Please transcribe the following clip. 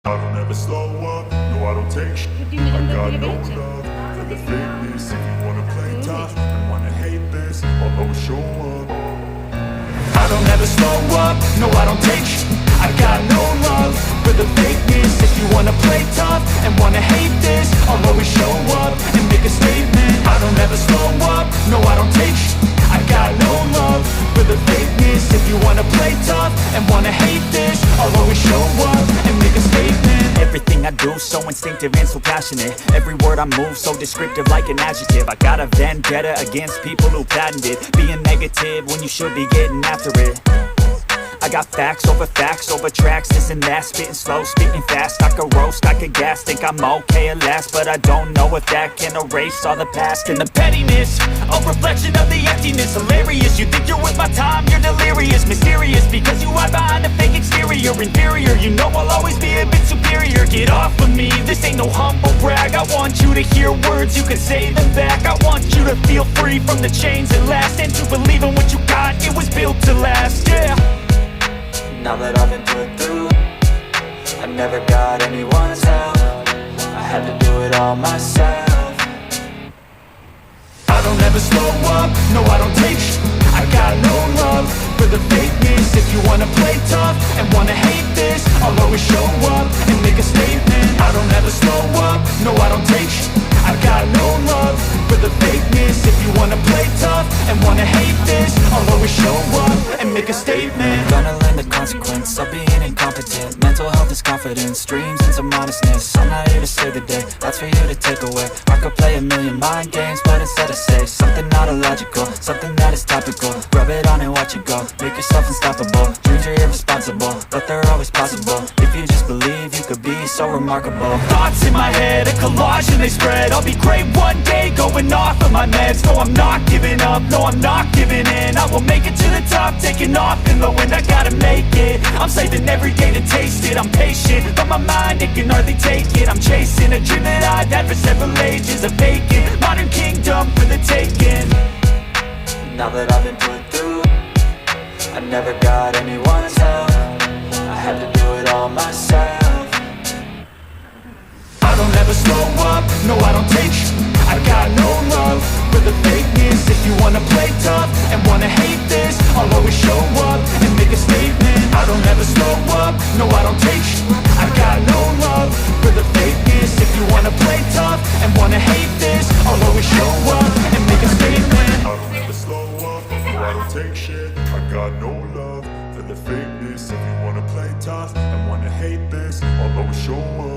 I don't ever slow up, no I don't take shit. I got no love for the fakeness. If you wanna play tough and wanna hate this, I'll always show up. I don't ever slow up, no I don't take shit. I got no love for the fakeness. If you wanna play tough and wanna hate this, I'll always show up and make a statement. I don't ever slow up, no I don't take shit. I got no love for the fakeness. If you wanna play tough and wanna hate this, I'll always show up and make a statement. Everything I do so instinctive and so passionate. Every word I move so descriptive like an adjective. I got a vendetta against people who patented being negative when you should be getting after it. I got facts over tracks, this and that. Spitting slow, spitting fast, I could roast, I could gas. Think I'm okay at last, but I don't know if that can erase all the past. And the pettiness, a reflection of the emptiness. Hilarious, you think you're with my time, you're delirious. Mysterious, because you hide behind a fake exterior. Inferior, you know I'll always be a bit superior. Get off of me, this ain't no humble brag. I want you to hear words, you can say them back. I want you to feel free from the chains that last, and to believe in what you got, it was built to last, yeah. Now that I've been put through, I never got anyone's help. I had to do it all myself. I don't ever slow up, no I don't take shit. I got no love for the fakeness. If you wanna play tough and wanna hate this, I'll always show up and make a statement. I don't ever slow up, no I don't take shit. I got no love for the fakeness. If you wanna play tough and wanna hate this, I'll always show up and make a statement. Gonna learn the consequence of being incompetent. Mental health is confidence, dreams and some modestness. I'm not here to save the day, that's for you to take away. I could play a million mind games, but instead I say something not illogical, something that is topical. Rub it on and watch it go, make yourself unstoppable. Dreams are irresponsible, but they're always possible. If you just believe, you could be so remarkable. Thoughts in my head, a collage and they spread. I'll be great one day, going off of my meds. No, I'm not giving up, no, I'm not giving in. I will make it to the top, taking off in the wind. I gotta make it, I'm saving every day to taste it. I'm patient, but my mind, it can hardly take it. I'm chasing a dream that I've had for several ages. A vacant, modern kingdom for the taking. Now that I've been put through, I never got anyone's help. I had to do it all myself. I don't ever slow up, no I don't take shit. I got no love for the fakeness. If you wanna play tough and wanna hate this, I'll always show up and make a statement. I don't ever slow up, no I don't take shit. I got no love for the fakeness. If you wanna play tough and wanna hate this, I'll always show up and make a statement. I don't ever slow up, no I don't take shit. I got no love for the fakeness. If you wanna play tough and wanna hate this, I'll always show up.